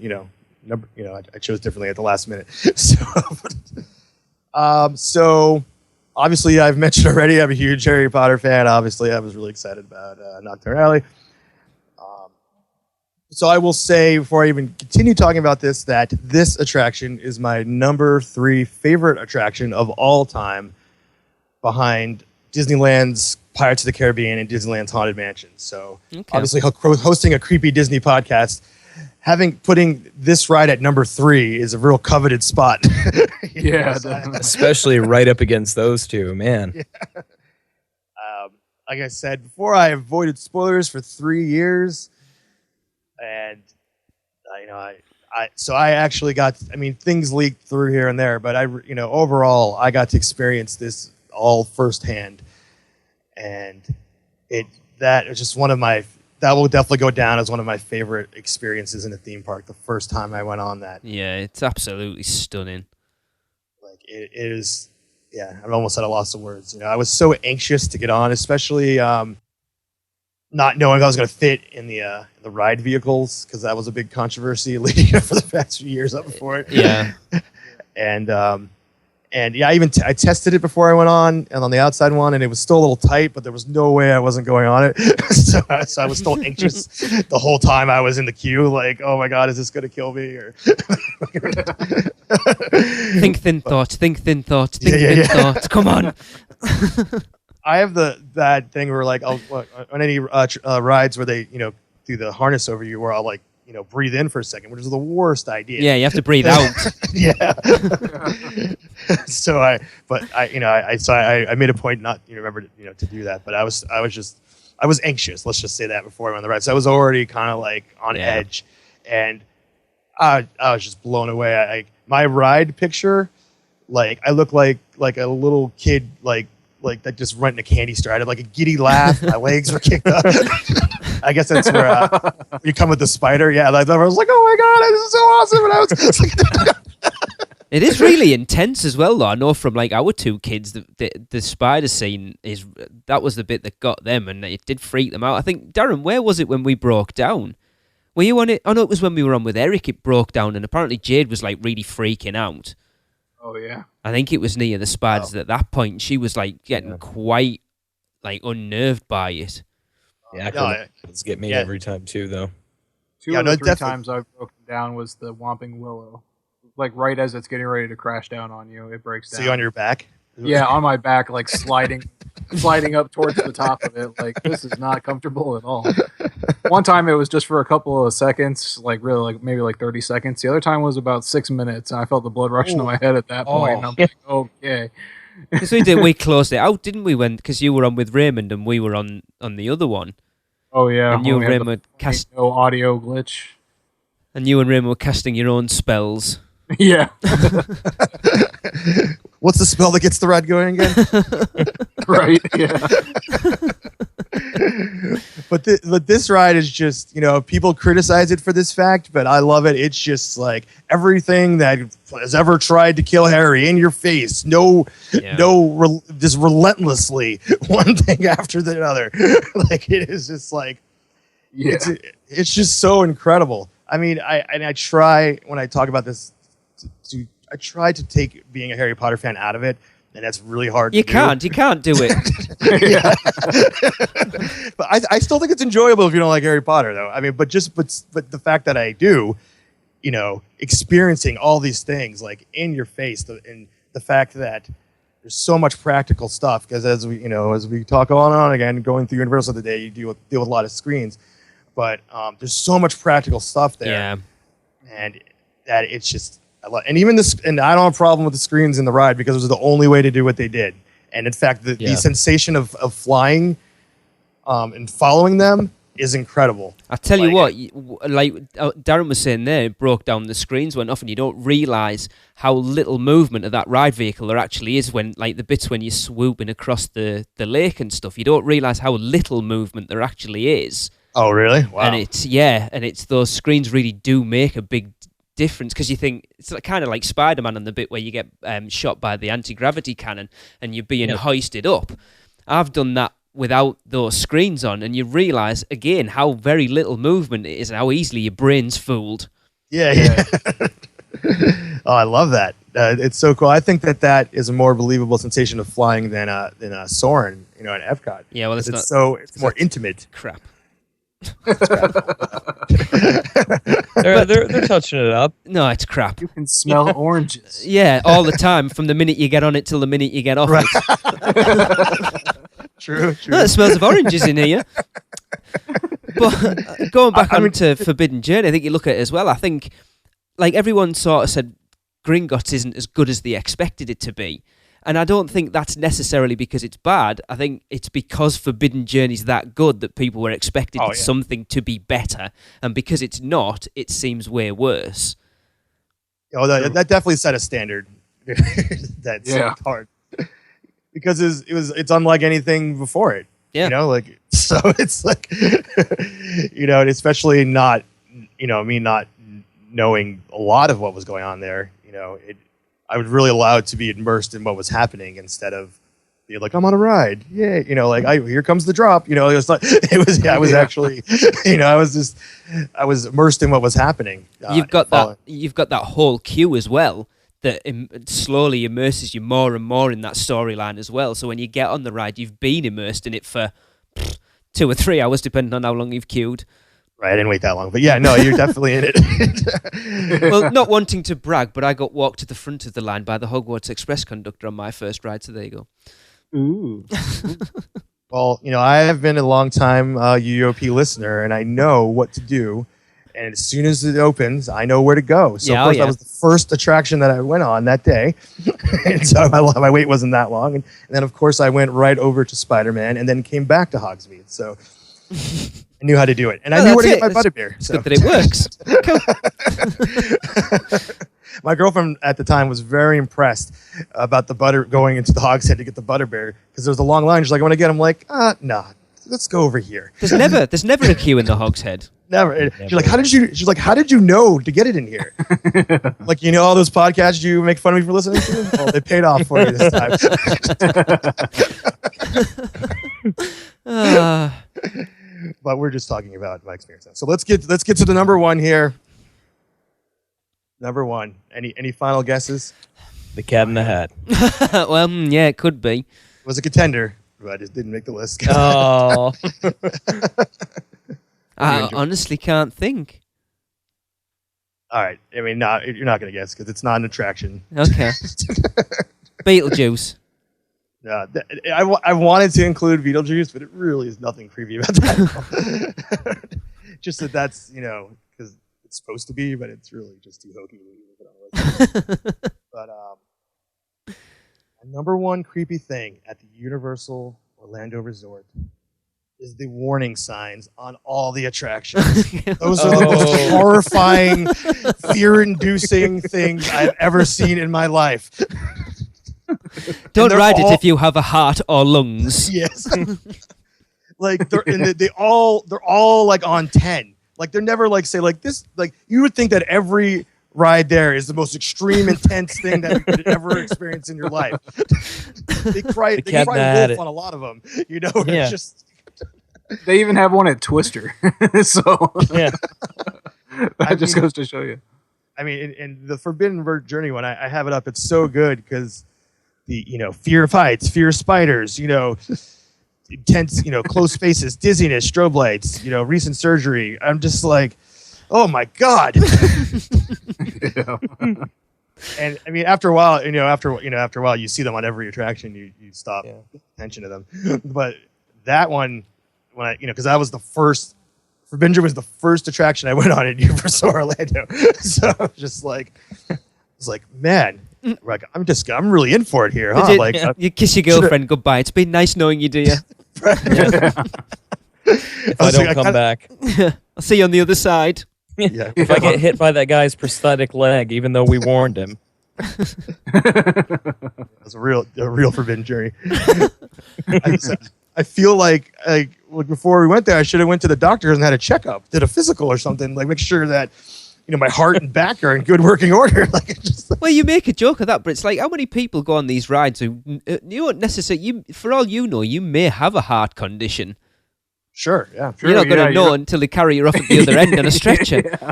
I chose differently at the last minute. So obviously I've mentioned already. I'm a huge Harry Potter fan. Obviously, I was really excited about Nocturne Alley. So I will say before I even continue talking about this, that this attraction is my number 3 favorite attraction of all time, behind Disneyland's Pirates of the Caribbean and Disneyland's Haunted Mansion. So obviously hosting a creepy Disney podcast, putting this ride at number 3 is a real coveted spot. Yeah, definitely. Especially right up against those two, man. Yeah. Like I said before, I avoided spoilers for 3 years, and I actually got. I mean, things leaked through here and there, but overall, I got to experience this all firsthand, and that is just one of my. That will definitely go down as one of my favorite experiences in a theme park. The first time I went on that. Yeah, it's absolutely stunning. Like it is. Yeah, I'm almost at a loss of words. I was so anxious to get on, especially not knowing I was going to fit in the ride vehicles, because that was a big controversy leading up for the past few years up before it. Yeah, and yeah, I tested it before I went on, and on the outside one, and it was still a little tight, but there was no way I wasn't going on it. so I was still anxious the whole time I was in the queue, like, oh my God, is this going to kill me? Or think thin thoughts. Come on. I have that thing where like I'll on any rides where they do the harness over you, where I'll like breathe in for a second, which is the worst idea. Yeah, you have to breathe out. Yeah. So I made a point not remember to do that, but I was anxious. Let's just say that before I went on the ride. So I was already kind of like on edge, and I was just blown away. My ride picture, like I look like a little kid, like that just went in a candy store. I had like a giddy laugh. My legs were kicked up. I guess that's where you come with the spider. Yeah, I was like, oh my god, this is so awesome. And I was like, it is really intense as well, though. I know from like our two kids, the spider scene that was the bit that got them, and it did freak them out. I think, Darren, where was it when we broke down? Were you on it? Oh no, it was when we were on with Eric. It broke down, and apparently Jade was like really freaking out. Oh yeah. I think it was near the spiders at that point. She was like getting quite like unnerved by it. Yeah, it's get me every time too, though. Two of the three times I've broken down was the Whomping Willow. Like right as it's getting ready to crash down on you, it breaks down. So you on your back? Yeah, on my back, like sliding up towards the top of it. Like this is not comfortable at all. One time it was just for a couple of seconds, like really, like maybe like 30 seconds. The other time was about 6 minutes, and I felt the blood rushing to my head at that point. And I'm like, okay. Because we closed it out, didn't we? Because you were on with Raymond and we were on the other one. Oh yeah, and you and Raymond no audio glitch. And you and Raymond were casting your own spells. Yeah. What's the spell that gets the ride going again? Right. Yeah. But this ride is just, people criticize it for this fact, but I love it. It's just like everything that has ever tried to kill Harry in your face. Just relentlessly, one thing after the other. Like it is just like, it's just so incredible. I mean, I try when I talk about this, I try to take being a Harry Potter fan out of it. And that's really hard to do. You can't do it. But I still think it's enjoyable if you don't like Harry Potter, though. I mean, but the fact that I do, experiencing all these things like in your face, and the fact that there's so much practical stuff, because as we talk on and on again, going through Universal today, you deal with a lot of screens, but there's so much practical stuff there, and that it's just. And even this, and I don't have a problem with the screens in the ride because it was the only way to do what they did. And in fact, the sensation of flying and following them is incredible. I tell you what, like Darren was saying there, it broke down, the screens went off, and you don't realise how little movement of that ride vehicle there actually is when, like the bits when you're swooping across the lake and stuff. You don't realise how little movement there actually is. Oh, really? Wow. And it's those screens really do make a big difference, because you think it's kind of like Spider-Man and the bit where you get shot by the anti-gravity cannon and you're being hoisted up. I've done that without those screens on, and you realise again how very little movement it is and how easily your brain's fooled. Yeah. Oh, I love that. It's so cool. I think that is a more believable sensation of flying than soaring, at Epcot. Yeah, well, it's more intimate. Crap. They're touching it up. No, it's crap. You can smell oranges. Yeah, all the time, from the minute you get on it till the minute you get off it. True. No, it smells of oranges in here. But going back onto Forbidden Journey, I think you look at it as well. I think, like everyone sort of said, Gringotts isn't as good as they expected it to be. And I don't think that's necessarily because it's bad. I think it's because Forbidden Journey's that good that people were expecting something to be better. And because it's not, it seems way worse. Oh, that definitely set a standard. That's hard. Because it's unlike anything before it. Yeah. So it's like, especially not, me not knowing a lot of what was going on there, I was really allowed to be immersed in what was happening instead of being like, I'm on a ride. Yeah. Here comes the drop. I was actually, I was immersed in what was happening. You've got that whole queue as well that slowly immerses you more and more in that storyline as well. So when you get on the ride, you've been immersed in it for 2 or 3 hours, depending on how long you've queued. Right, I didn't wait that long. But yeah, no, you're definitely in it. Well, not wanting to brag, but I got walked to the front of the line by the Hogwarts Express conductor on my first ride, so there you go. Ooh. Well, I have been a long time UUOP listener, and I know what to do. And as soon as it opens, I know where to go. So, of course, that was the first attraction that I went on that day. And so my wait wasn't that long. And then, of course, I went right over to Spider-Man and then came back to Hogsmeade. So I knew how to do it. And I knew where to get my butterbeer. So. Good that it works. Cool. My girlfriend at the time was very impressed about the butter going into the Hogshead to get the butterbeer because there was a long line. She's like, I want to get them. I'm like, nah, let's go over here. There's never a queue in the Hogshead. Never. She's like, how did you know to get it in here? Like, all those podcasts you make fun of me for listening to? Well, they paid off for you this time. But we're just talking about my experience. So let's get to the number one here. Number one. Any final guesses? The Cat in the Hat. Well, yeah, it could be. It was a contender, but I just didn't make the list. Oh. I honestly can't think. All right. I mean, you're not going to guess because it's not an attraction. Okay. Beetlejuice. I wanted to include Beetlejuice, but it really is nothing creepy about that. Just that's, because it's supposed to be, but it's really just too hokey. But number one creepy thing at the Universal Orlando Resort is the warning signs on all the attractions. Those are the most horrifying, fear-inducing things I've ever seen in my life. Don't ride it if you have a heart or lungs. Yes. Like they're all like on 10. Like they're never like say like this. Like you would think that every ride there is the most extreme, intense thing that you could ever experience in your life. They cry wolf on a lot of them. Yeah. It's just. They even have one at Twister. So yeah, that just goes to show you. I mean, in the Forbidden Journey one, I have it up. It's so good because the fear of heights, fear of spiders, intense, close spaces, dizziness, strobe lights, recent surgery. I'm just like, oh my god. Yeah. And I mean, after a while, after a while, you see them on every attraction. You stop attention to them. But that one. When because that was the first, Forbidden Journey was the first attraction I went on at Universal Orlando. So I was just like, man, I'm really in for it here, huh? You kiss your girlfriend goodbye. It's been nice knowing you, dear. If I don't come back, I'll see you on the other side. Yeah. If I get hit by that guy's prosthetic leg, even though we warned him. That's a real Forbidden Journey. I feel like before we went there, I should have went to the doctor and had a checkup, did a physical or something, like make sure that my heart and back are in good working order. Well, you make a joke of that, but it's like how many people go on these rides who you don't necessarily, for all you know, you may have a heart condition. Sure, yeah. Sure, you're not going to know until they carry you off at the other end on a stretcher. Yeah.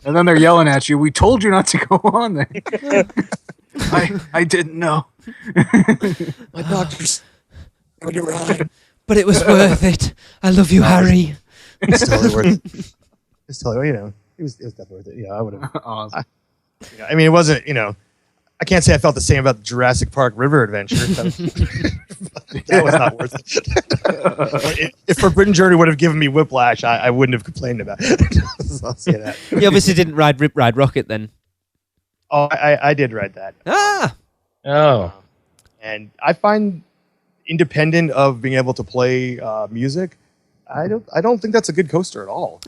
And then they're yelling at you, we told you not to go on there. I didn't know. My doctor's on your ride. But it was worth it. I love you, Harry. It's totally worth it. It's totally, it was definitely worth it. Yeah, I would have. Awesome. I mean, it wasn't, I can't say I felt the same about the Jurassic Park River Adventure. That was not worth it. If Forbidden Journey would have given me whiplash, I wouldn't have complained about it. I'll say that. You obviously didn't ride Rip Ride Rocket then. Oh, I did ride that. Oh. And I find, independent of being able to play music, I don't think that's a good coaster at all.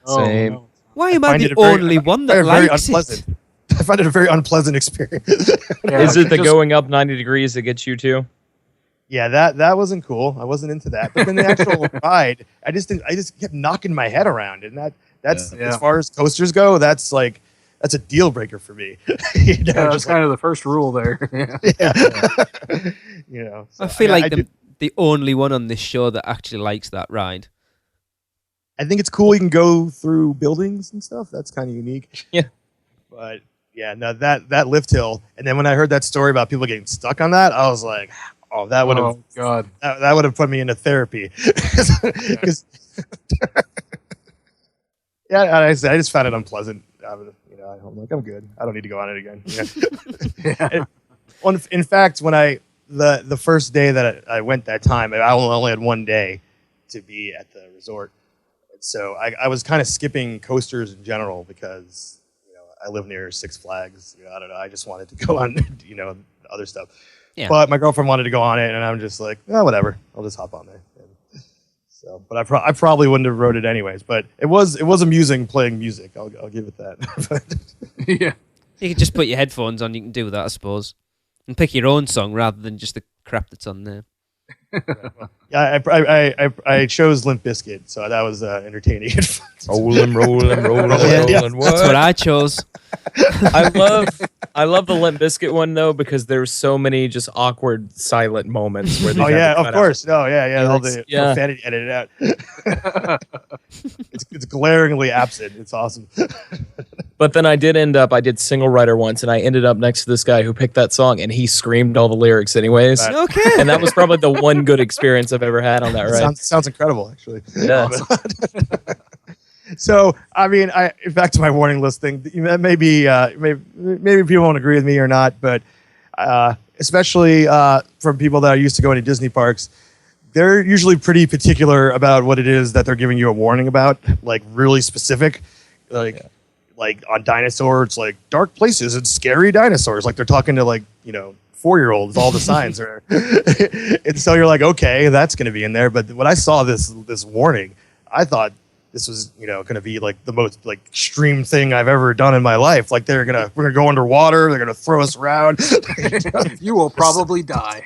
Same. No. Why am I the only one that likes it? I find it a very unpleasant experience. Yeah, Is it the going up 90 degrees that gets you too? Yeah, that wasn't cool. I wasn't into that. But then the actual ride, I just kept knocking my head around, and that's as far as coasters go, that's a deal breaker for me. That's kind of the first rule there. Yeah. I feel like the only one on this show that actually likes that ride. I think it's cool you can go through buildings and stuff. That's kind of unique. Yeah. But yeah, no, that lift hill. And then when I heard that story about people getting stuck on that, I was like, oh, that would have. Oh God. That would have put me into therapy. Because I just found it unpleasant. I'm like, I'm good. I don't need to go on it again. Yeah. In fact, when I the first day that I went that time, I only had one day to be at the resort. And so I was kind of skipping coasters in general because, I live near Six Flags. I don't know. I just wanted to go on, other stuff. Yeah. But my girlfriend wanted to go on it, and I'm just like, whatever. I'll just hop on there. And so, but I probably wouldn't have wrote it anyways. But it was amusing playing music. I'll give it that. Yeah. You can just put your headphones on. You can do that, I suppose, and pick your own song rather than just the crap that's on there. Yeah, I chose Limp Bizkit, so that was entertaining. Rolling. That's what I chose. I love the Limp Bizkit one though because there's so many just awkward silent moments where they. Oh yeah, of course. Out. No, yeah. All the profanity edited out. it's glaringly absent. It's awesome. But then I did single writer once, and I ended up next to this guy who picked that song, and he screamed all the lyrics anyways. Okay. And that was probably the one good experience I've ever had on that ride. Sounds incredible, actually. Yeah. So, I mean, back to my warning list thing. Maybe people won't agree with me or not, but especially from people that are used to going to Disney parks, they're usually pretty particular about what it is that they're giving you a warning about, like really specific. Like on dinosaurs, it's like dark places and scary dinosaurs. Like they're talking to 4-year-olds. All the signs are, and so you're like, okay, that's going to be in there. But when I saw this warning, I thought this was going to be like the most extreme thing I've ever done in my life. Like we're gonna go underwater. They're gonna throw us around. You will probably die.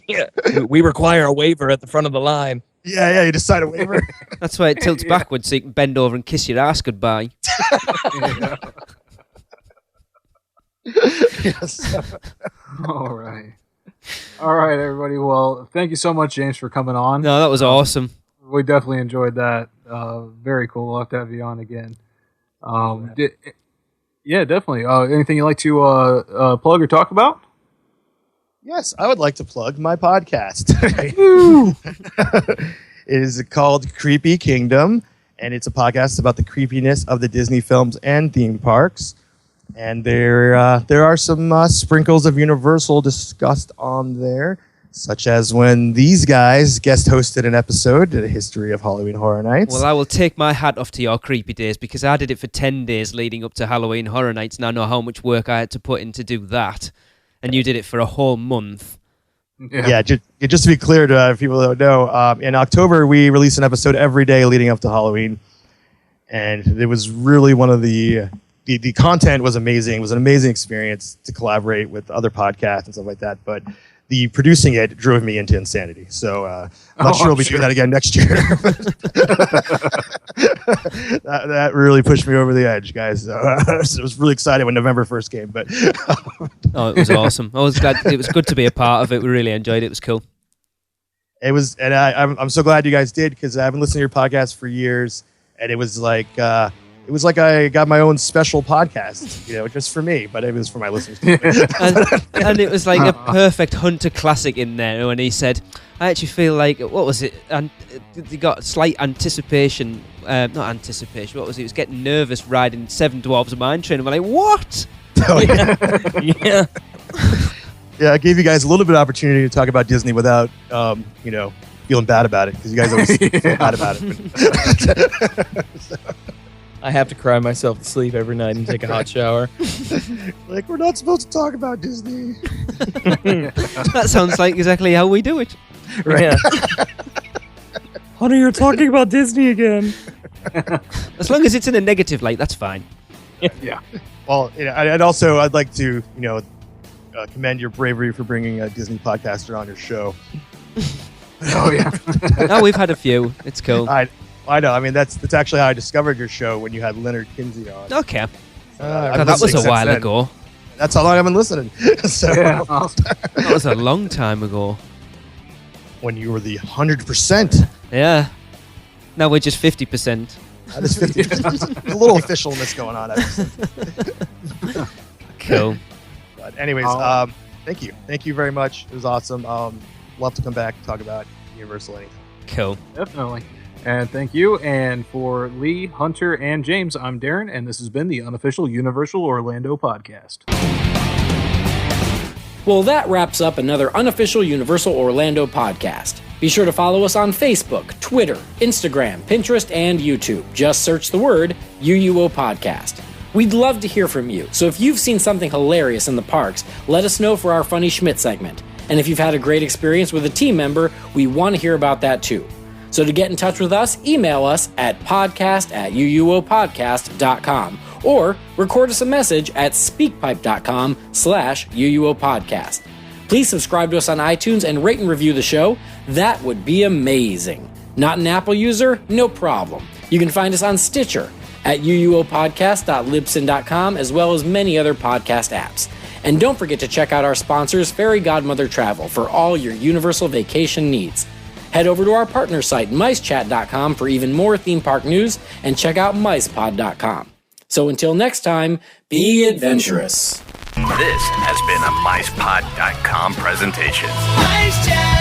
Yeah. We require a waiver at the front of the line. Yeah, you just sign a waiver. That's why it tilts backwards so you can bend over and kiss your ass goodbye. Yes. All right, everybody. Well, thank you so much, James, for coming on. No, that was awesome. We definitely enjoyed that. Very cool. We'll have to have you on again. Yeah, definitely. Anything you'd like to plug or talk about? Yes, I would like to plug my podcast. It is called Creepy Kingdom, and it's a podcast about the creepiness of the Disney films and theme parks. And there are some sprinkles of Universal discussed on there, such as when these guys guest hosted an episode, The History of Halloween Horror Nights. Well, I will take my hat off to your creepy days because I did it for 10 days leading up to Halloween Horror Nights, and I know how much work I had to put in to do that. And you did it for a whole month. Yeah, just to be clear to people that don't know, in October we released an episode every day leading up to Halloween, and it was really one of the content was amazing. It was an amazing experience to collaborate with other podcasts and stuff like that, but the producing it drove me into insanity. So I'm not sure we'll be doing that again next year. that really pushed me over the edge, guys. I was really excited when November 1st came. But oh, it was awesome. I was glad. It was good to be a part of it. We really enjoyed it. It was cool. It was, and I'm so glad you guys did because I haven't listened to your podcast for years, and it was like I got my own special podcast, just for me, but it was for my listeners too. and it was like a perfect Hunter classic in there when he said, I actually feel like, what was it? And he got slight anticipation, not anticipation, what was it? He was getting nervous riding Seven Dwarfs of Mine Train. And we're like, what? Oh, yeah. Yeah. Yeah, I gave you guys a little bit of opportunity to talk about Disney without, feeling bad about it, because you guys always feel bad about it. I have to cry myself to sleep every night and take a hot shower. Like, we're not supposed to talk about Disney. That sounds like exactly how we do it. Right. Yeah. Honey, you're talking about Disney again. As long as it's in a negative light, that's fine. Yeah. Well, I'd like to, commend your bravery for bringing a Disney podcaster on your show. Oh, yeah. No, we've had a few. It's cool. I know. I mean, that's actually how I discovered your show when you had Leonard Kinsey on. Okay. I've That was listened a while since then. ago. That's how long I've been listening. So Yeah, awesome. That was a long time ago. when you were the 100%, Yeah. Now we're just 50%. that is 50%. A little officialness going on. Cool. But anyways, thank you very much. It was awesome. Love to come back and talk about Universal anytime. Cool. Definitely. And thank you. And for Lee, Hunter, and James, I'm Darren, and this has been the unofficial Universal Orlando podcast. Well, that wraps up another unofficial Universal Orlando podcast. Be sure to follow us on Facebook, Twitter, Instagram, Pinterest, and YouTube. Just search the word UUO Podcast. We'd love to hear from you, so if you've seen something hilarious in the parks, let us know for our Funny Schmidt segment. And if you've had a great experience with a team member, we want to hear about that too. So to get in touch with us, email us at podcast@uuopodcast.com or record us a message at speakpipe.com/UUOpodcast. Please subscribe to us on iTunes and rate and review the show. That would be amazing. Not an Apple user? No problem. You can find us on Stitcher, at uuopodcast.libsyn.com, as well as many other podcast apps. And don't forget to check out our sponsors, Fairy Godmother Travel, for all your Universal vacation needs. Head over to our partner site, micechat.com, for even more theme park news, and check out micepod.com. So until next time, be adventurous. This has been a MicePod.com presentation. Mice Chat.